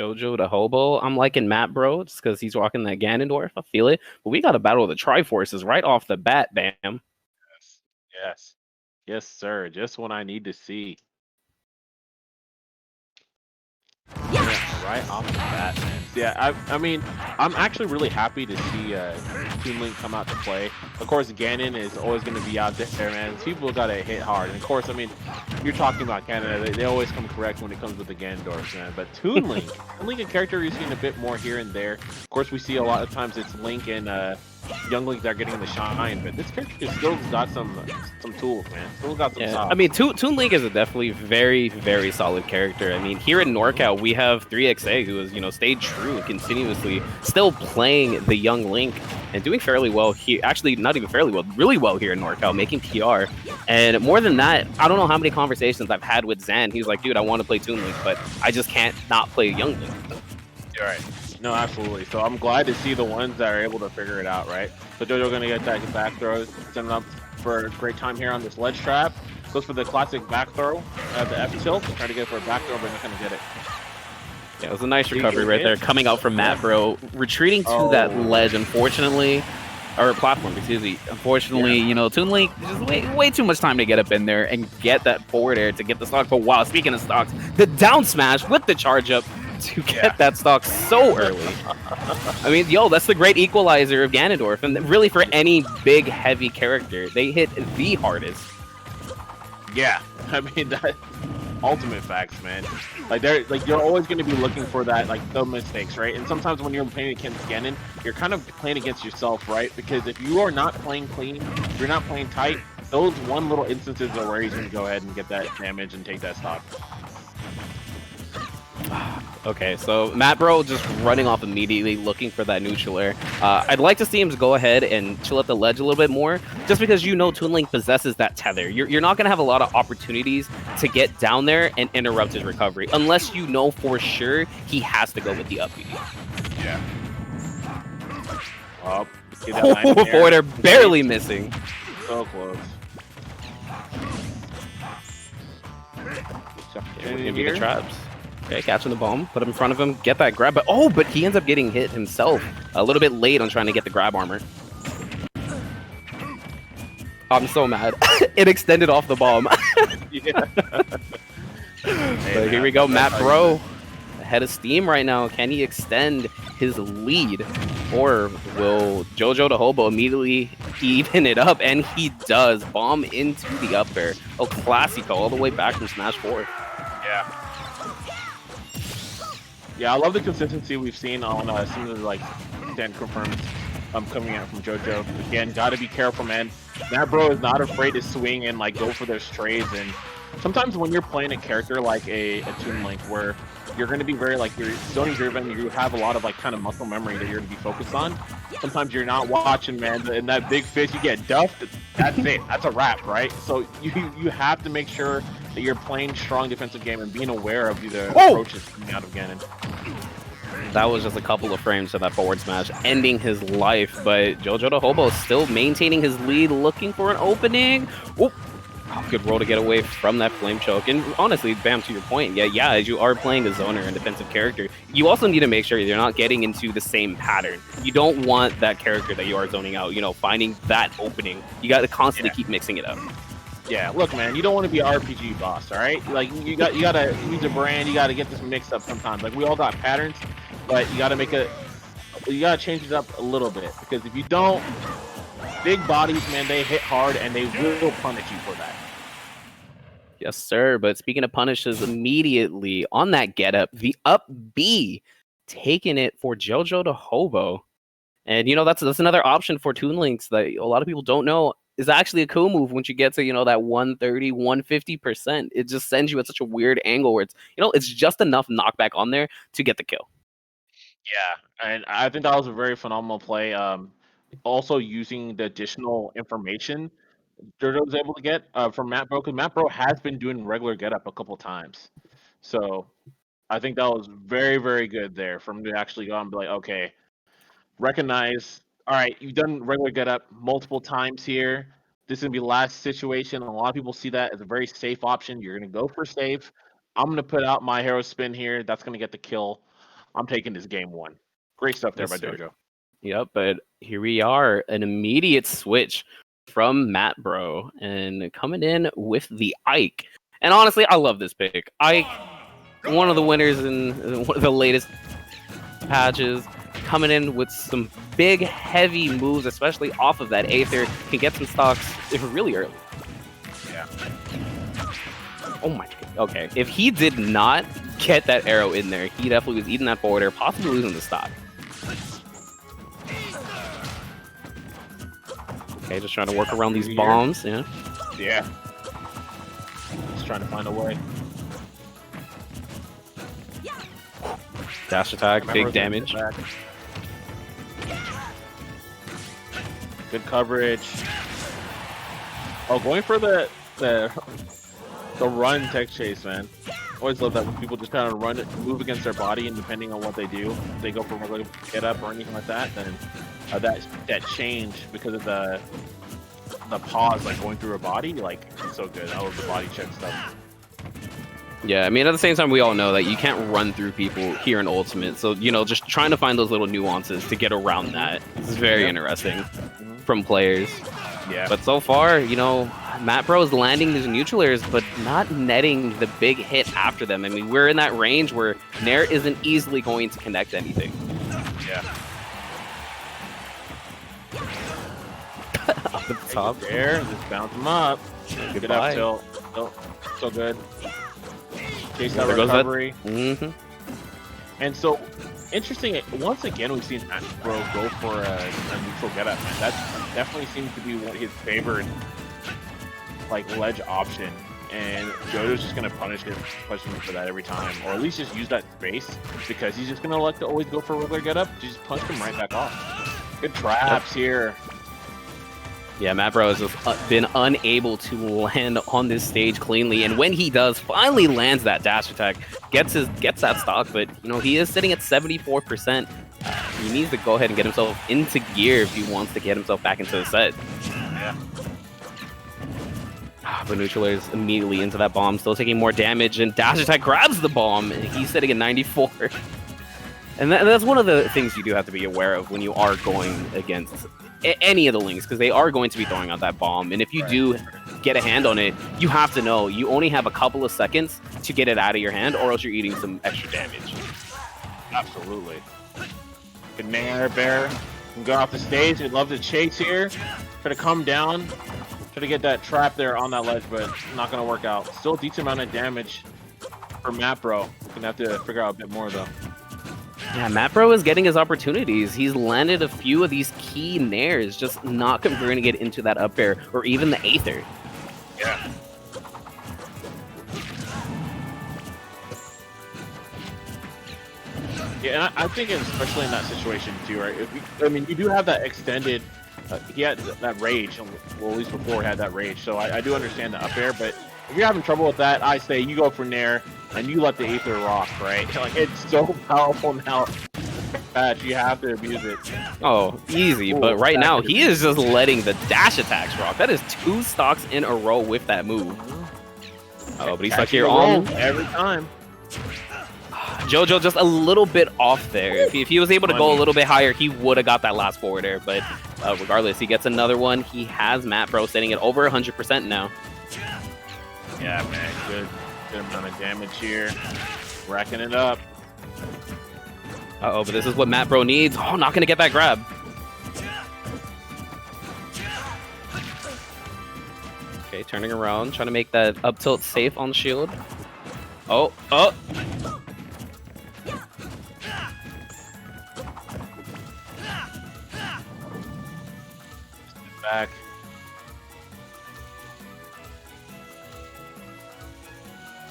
JoJoDaHobo, I'm liking MattBro just because he's rocking that Ganondorf. I feel it. But we got to battle the Triforces right off the bat, Bam. Yes. Yes. Yes, sir. Just what I need to see. Yeah, right off the bat, man. Yeah, I mean, I'm actually really happy to see Toon Link come out to play. Of course, Ganon is always going to be out there, man. People got to hit hard. And of course, I mean, you're talking about Canada. They always come correct when it comes with the Ganondorfs, man. But Toon Link, a character we've seen a bit more here and there. Of course, we see a lot of times it's Link and Young Link that are getting the shine, but this character still got some tools, man. Still got some Yeah, sauce. I mean, Toon Link is a definitely very, very solid character. I mean, here in NorCal, we have 3XA, who has, stayed true continuously, still playing the young Link and doing fairly well here. Actually, not even fairly well, really well here in NorCal, making PR. And more than that, I don't know how many conversations I've had with Zan. He's like, dude, I want to play Toon Link, but I just can't not play young Link. You're right. No, absolutely. So I'm glad to see the ones that are able to figure it out, right? So JoJo gonna get that back throw, setting up for a great time here on this ledge trap. Goes for the classic back throw at the F tilt, trying to get for a back throw, but not gonna get it. Yeah, it was a nice recovery right there, coming out from MattBro, retreating to that ledge, unfortunately. Or platform, excuse me. Unfortunately, Toon Link just way too much time to get up in there and get that forward air to get the stock. But wow, speaking of stocks, the down smash with the charge up to get that stock so early. I mean, that's the great equalizer of Ganondorf, and really for any big, heavy character, they hit the hardest. Yeah, I mean that ultimate facts, man. You're always going to be looking for that, the mistakes, right? And sometimes when you're playing against Ganon, you're kind of playing against yourself, right? Because if you are not playing clean, if you're not playing tight, those one little instances are where he's going to go ahead and get that damage and take that stock. Okay, so MattBro just running off immediately, looking for that neutral air. I'd like to see him go ahead and chill at the ledge a little bit more, just because Toon Link possesses that tether. You're not going to have a lot of opportunities to get down there and interrupt his recovery, unless you know for sure he has to go with the up B. Yeah. Forward air barely missing. So close. Gonna be the traps. Okay, catching the bomb, put him in front of him, get that grab, but he ends up getting hit himself a little bit late on trying to get the grab armor. I'm so mad. It extended off the bomb. So here we go, MattBro ahead of steam right now. Can he extend his lead, or will JoJoDaHobo immediately even it up? And he does. Bomb into the up air. Oh, Classico all the way back from Smash 4. Yeah. Yeah, I love the consistency we've seen on some of the stand confirms coming out from JoJo. Again, gotta be careful, man. MattBro is not afraid to swing and go for those trades. And sometimes when you're playing a character like a Toon Link, where you're going to be very you're zoning driven, you have a lot of kind of muscle memory that you're going to be focused on. Sometimes you're not watching, man, and that big fish, you get duffed. That's it. That's a wrap, right? So you have to make sure that you're playing strong defensive game and being aware of the approaches coming out of Ganon. That was just a couple of frames to that forward smash, ending his life. But JoJoDaHobo still maintaining his lead, looking for an opening. Oh, good roll to get away from that flame choke. And honestly, Bam, to your point, yeah, as you are playing a zoner and defensive character, you also need to make sure you're not getting into the same pattern. You don't want that character that you are zoning out, finding that opening. You got to constantly keep mixing it up. Yeah, look, man, you don't want to be an RPG boss, all right? You gotta use a brand. You gotta get this mixed up sometimes. We all got patterns, but you gotta you gotta change it up a little bit, because if you don't, big bodies, man, they hit hard and they will punish you for that. Yes, sir. But speaking of punishes, immediately on that get up, the up B taking it for JoJoDaHobo. And that's another option for Toon Links that a lot of people don't know is actually a cool move once you get to that 130, 150%. It just sends you at such a weird angle where it's it's just enough knockback on there to get the kill. Yeah, and I think that was a very phenomenal play. Also using the additional information JoJo was able to get from MattBro, because MattBro has been doing regular get up a couple times. So I think that was very, very good there for him to actually go and be like, okay, recognize, all right, you've done regular get up multiple times here. This is going to be the last situation. A lot of people see that as a very safe option. You're going to go for safe. I'm going to put out my hero spin here. That's going to get the kill. I'm taking this game 1. Great stuff there by JoJo. Yep, but here we are, an immediate switch from MattBro, and coming in with the Ike. And honestly, I love this pick. Ike, one of the winners in one of the latest patches, coming in with some big, heavy moves, especially off of that Aether, can get some stocks really early. Yeah. Oh my god. Okay, if he did not get that arrow in there, he definitely was eating that forward air, possibly losing the stock. Okay, just trying to work around these bombs, yeah. Yeah. Just trying to find a way. Dash attack, big damage. Good coverage. Oh, going for the run tech chase, man. Always love that when people just kind of move against their body, and depending on what they do, if they go for a get up or anything like that, then that change because of the pause, like going through her body, like it's so good. I love the body check stuff. Yeah, I mean, at the same time, we all know that you can't run through people here in Ultimate, so, you know, just trying to find those little nuances to get around that is very interesting from players. Yeah. But so far, you know, MattBro is landing these neutral airs, but not netting the big hit after them. I mean, we're in that range where Nair isn't easily going to connect anything. Yeah. Up at the top. There, just bounce him up. Good up tilt. Oh, so good. Chase that recovery. And so, interesting, once again, we've seen MattBro go for a neutral get-up, man. That definitely seems to be his favorite, like, ledge option. And JoJo's just going to punish him for that every time. Or at least just use that space, because he's just going to like to always go for a regular get-up. Just punch him right back off. Good traps here. Yeah, MattBro has just been unable to land on this stage cleanly, and when he does, finally lands that dash attack, gets that stock, but you know, he is sitting at 74%. He needs to go ahead and get himself into gear if he wants to get himself back into the set. Yeah. But neutral is immediately into that bomb, still taking more damage, and dash attack grabs the bomb, and he's sitting at 94. And that's one of the things you do have to be aware of when you are going against any of the links, because they are going to be throwing out that bomb, and if you do get a hand on it, you have to know you only have a couple of seconds to get it out of your hand, or else you're eating some extra damage. Absolutely. Good Nair bear. Can go off the stage. We'd love to chase here. Try to come down. Try to get that trap there on that ledge, but not going to work out. Still a decent amount of damage for MattBro. Gonna have to figure out a bit more though. Yeah, MattBro is getting his opportunities. He's landed a few of these key nairs, just not converting it into that up air or even the Aether. Yeah. Yeah, and I think especially in that situation too, right? I mean, you do have that extended. He had that rage. Well, at least before he had that rage. So I do understand the up air, but if you're having trouble with that, I say you go for Nair and you let the Aether rock, right? Like, it's so powerful now that you have to abuse it. Oh, easy. Ooh, but right now, he is just letting the dash attacks rock. That is 2 stocks in a row with that move. Oh, but he's stuck here on every time. JoJo just a little bit off there. If he was able to go a little bit higher, he would have got that last forward air. But regardless, he gets another one. He has MattBro sitting at over 100% now. Yeah, man, good amount of damage here. Racking it up. Uh-oh, but this is what MattBro needs. Oh, not going to get that grab. Okay, turning around, trying to make that up tilt safe on shield. Oh. Back.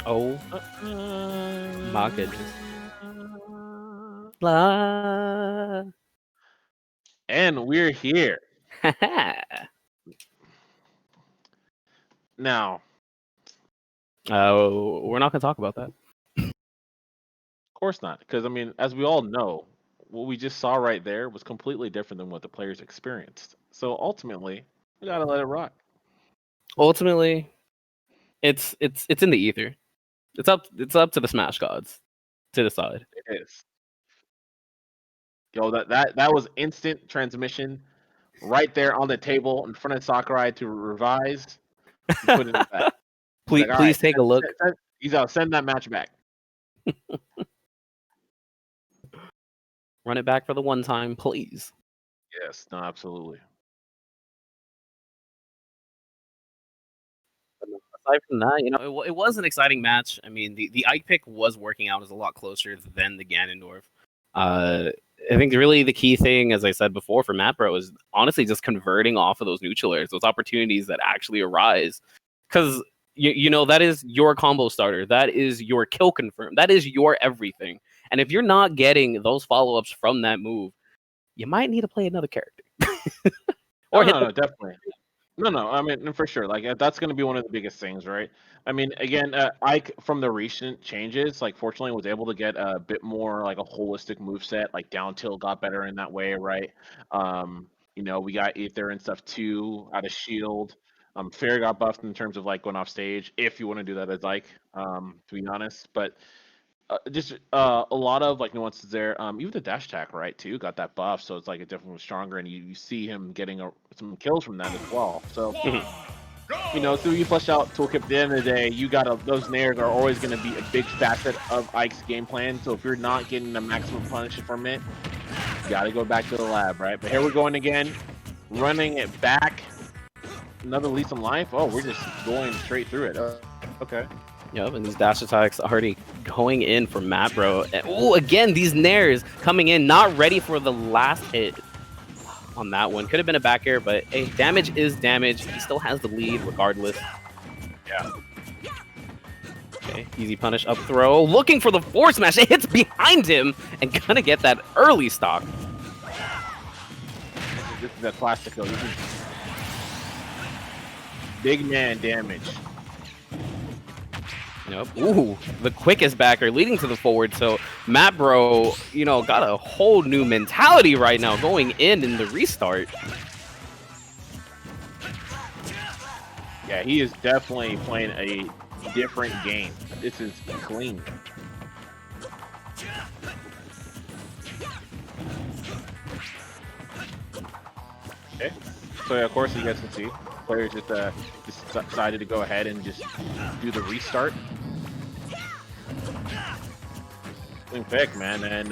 Oh my goodness. Blah. And we're here. Now. We're not going to talk about that. Of course not. Because, I mean, as we all know, what we just saw right there was completely different than what the players experienced. So ultimately, we got to let it rock. Ultimately, it's in the ether. It's up to the Smash gods to decide. It is. Yo, that was instant transmission right there on the table in front of Sakurai to revise and put it in the back. He's Please, like, all please right, take a look. he's out. Send that match back. Run it back for the one time, please. Yes, no, absolutely. Aside from that, it was an exciting match. I mean, the Ike pick was working out as a lot closer than the Ganondorf. I think really the key thing, as I said before, for MattBro is honestly just converting off of those neutralers, those opportunities that actually arise. Because, that is your combo starter. That is your kill confirm. That is your everything. And if you're not getting those follow-ups from that move, you might need to play another character. No, definitely. No. I mean, for sure. Like that's going to be one of the biggest things, right? I mean, again, Ike from the recent changes, like fortunately was able to get a bit more like a holistic move set. Like down tilt got better in that way, right? We got Aether and stuff too out of shield. Fair got buffed in terms of like going off stage, if you want to do that as Ike, to be honest. But just a lot of like nuances there. Even the dash attack, right, too, got that buff, so it's like it definitely was stronger, and you see him getting some kills from that as well. So, so you flesh out toolkit. At the end of the day, you got those nairs are always going to be a big facet of Ike's game plan. So if you're not getting the maximum punish from it, you got to go back to the lab, right? But here we're going again, running it back. Another lease on life. Oh, we're just going straight through it. Okay. Yep, and these dash attacks already going in for MattBro. Oh, again, these nairs coming in, not ready for the last hit on that one. Could have been a back air, but hey, damage is damage. He still has the lead regardless. Yeah. Okay, easy punish, up throw. Looking for the forward smash. It hits behind him and gonna get that early stock. This is a classico. This is big man damage. Yep. Ooh, the quickest backer leading to the forward. So MattBro, got a whole new mentality right now going in the restart. Yeah, he is definitely playing a different game. This is clean. Okay. So yeah, of course, you guys can see players just decided to go ahead and just do the restart. Swing pick, man, and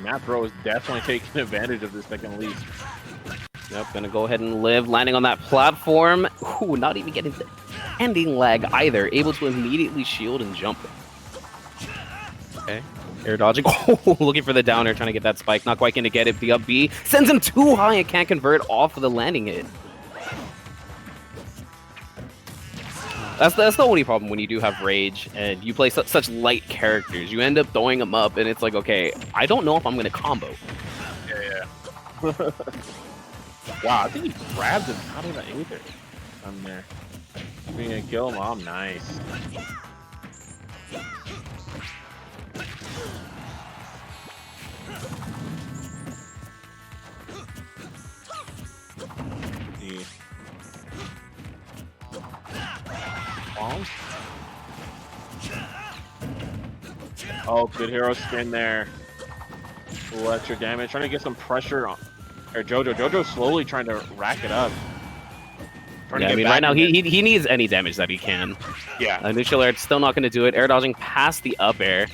MattBro is definitely taking advantage of this second lead. Yep, gonna go ahead and live, landing on that platform. Ooh, not even getting the ending lag either. Able to immediately shield and jump. Okay, air dodging. Oh, looking for the downer, trying to get that spike. Not quite gonna get it. The up B sends him too high and can't convert off of the landing hit. That's the only problem when you do have rage and you play such light characters. You end up throwing them up, and it's like, okay, I don't know if I'm gonna combo. Yeah. Wow, I think he grabbed him out of the Aether. I'm there. Are you gonna kill him? Oh, nice. Oh, good hero spin there. A little extra damage. Trying to get some pressure on JoJo. JoJo's slowly trying to rack it up. Yeah, I mean, right now he needs any damage that he can. Yeah. Neutral air, still not going to do it. Air dodging past the up air.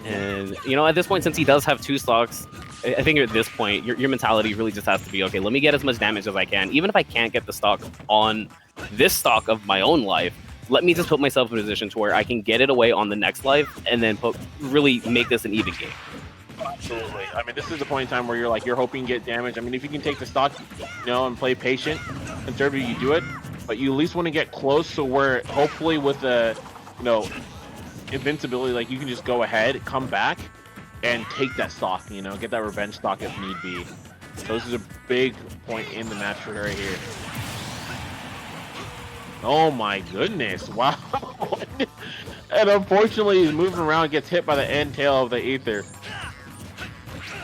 And, at this point, since he does have 2 stocks, I think at this point, your mentality really just has to be, okay, let me get as much damage as I can. Even if I can't get the stock on this stock of my own life, let me just put myself in a position to where I can get it away on the next life and then really make this an even game. Absolutely. I mean, this is the point in time where you're hoping to get damage. I mean, if you can take the stock, and play patient, conservative, you do it. But you at least want to get close so where hopefully with the, invincibility, like you can just go ahead, come back, and take that stock. Get that revenge stock if need be. So this is a big point in the match right here. Oh my goodness! Wow. And unfortunately, he's moving around, gets hit by the end tail of the Aether.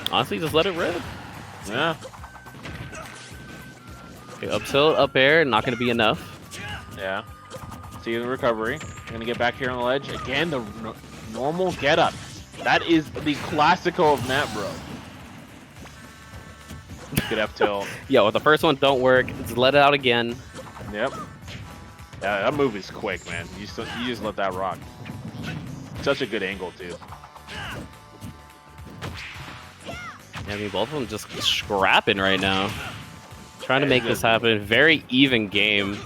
Honestly, just let it rip. Yeah. Okay, up tilt, up air, not going to be enough. Yeah. See the recovery. Gonna get back here on the ledge again. The normal get up. That is the classical of MattBro. Good F tilt. Yo, the first one don't work. Just let it out again. Yep. Yeah, that move is quick, man. You just let that rock. Such a good angle too. I mean, both of them just scrapping right now. Trying to make this happen. Very even game.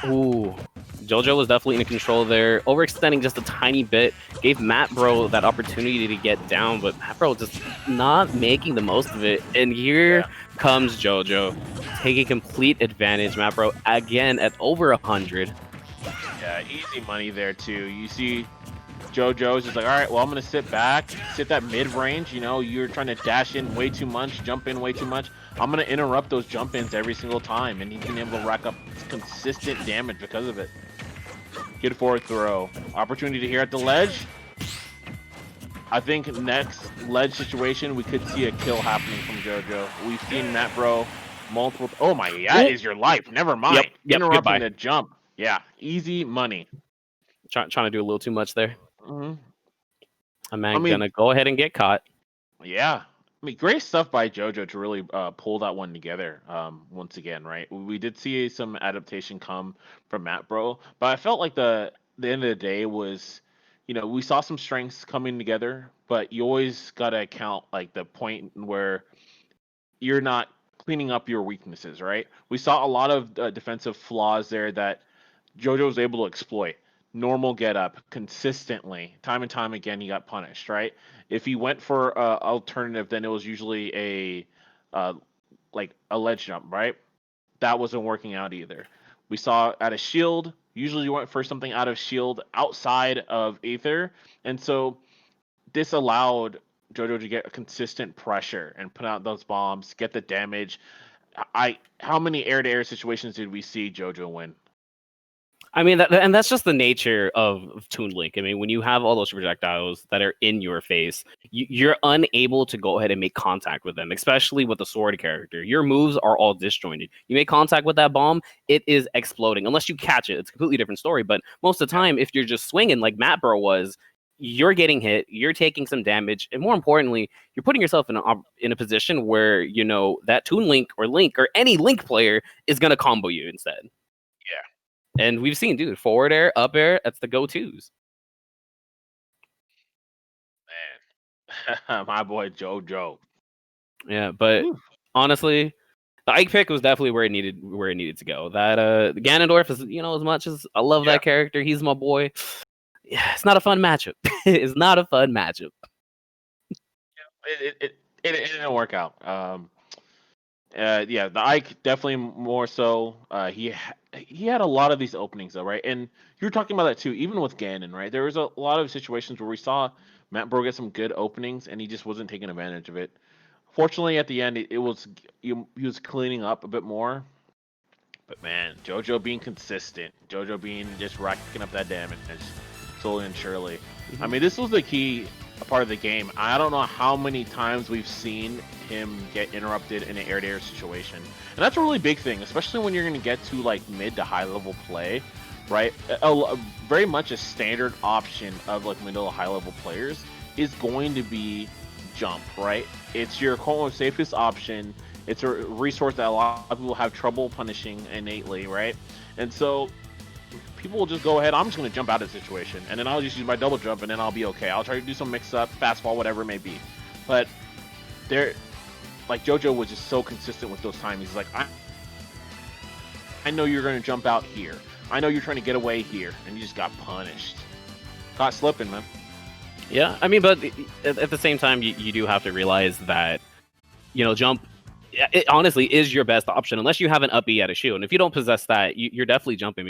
Ooh. JoJo was definitely in control there. Overextending just a tiny bit. Gave MattBro that opportunity to get down, but MattBro just not making the most of it. And here comes JoJo. Taking complete advantage. MattBro again at over 100. Yeah, easy money there too. You see JoJo's just like, all right, well, I'm going to sit back, sit that mid-range. You know, you're trying to dash in way too much, jump in way too much. I'm going to interrupt those jump-ins every single time, and he's been able to rack up consistent damage because of it. Good forward throw. Opportunity here at the ledge. I think next ledge situation, we could see a kill happening from JoJo. We've seen MattBro multiple... Oh my, that is your life. Never mind. Yep, Interrupting the jump. Yeah, easy money. Trying to do a little too much there. Mm-hmm. I mean, gonna go ahead and get caught. Yeah. I mean, great stuff by JoJo to really pull that one together once again, right? We did see some adaptation come from MattBro, but I felt like the end of the day was, you know, we saw some strengths coming together, but you always got to account like the point where you're not cleaning up your weaknesses, right? We saw a lot of defensive flaws there that JoJo was able to exploit. Normal get up consistently, time and time again, he got punished, right? If he went for alternative, then it was usually like a ledge jump, right? That wasn't working out either. We saw at a shield, usually you went for something out of shield outside of Aether, and so this allowed JoJo to get a consistent pressure and put out those bombs, get the damage. How many air-to-air situations did we see JoJo win? I mean, and that's just the nature of Toon Link. I mean, when you have all those projectiles that are in your face, you're unable to go ahead and make contact with them, especially with the sword character. Your moves are all disjointed. You make contact with that bomb, it is exploding. Unless you catch it, it's a completely different story. But most of the time, if you're just swinging like MattBro was, you're getting hit, you're taking some damage, and more importantly, you're putting yourself in a position where, you know, that Toon Link or any Link player is going to combo you instead. Yeah. And we've seen, dude, forward air, up air, that's the go-tos. Man, my boy JoJo. Yeah, but honestly, the Ike pick was definitely where it needed to go. That Ganondorf is, you know, as much as I love that character, he's my boy. Yeah, it's not a fun matchup. It's not a fun matchup. It didn't work out. Yeah, the Ike definitely more so. He had a lot of these openings though, right? And you were talking about that too, even with Ganon, right? There was a lot of situations where we saw MattBro get some good openings, and he just wasn't taking advantage of it. Fortunately, at the end, he was cleaning up a bit more. But man, JoJo being consistent, JoJo being just racking up that damage slowly and surely. I mean, this was the key part of the game. I don't know how many times we've seen him get interrupted in an air-to-air situation, and that's a really big thing, especially when you're going to get to like mid to high level play, right? Very much a standard option of like middle to high level players is going to be jump, right? It's your safest option. It's a resource that a lot of people have trouble punishing innately, right? And so people will just go ahead, I'm just going to jump out of the situation, and then I'll just use my double jump, and then I'll be okay. I'll try to do some mix-up, fastball, whatever it may be. But like JoJo was just so consistent with those timings. He's like, I know you're going to jump out here. I know you're trying to get away here, and you just got punished. Caught slipping, man. Yeah, I mean, but at the same time, you do have to realize that, you know, jump, it honestly is your best option, unless you have an up B at a shield. And if you don't possess that, you're definitely jumping.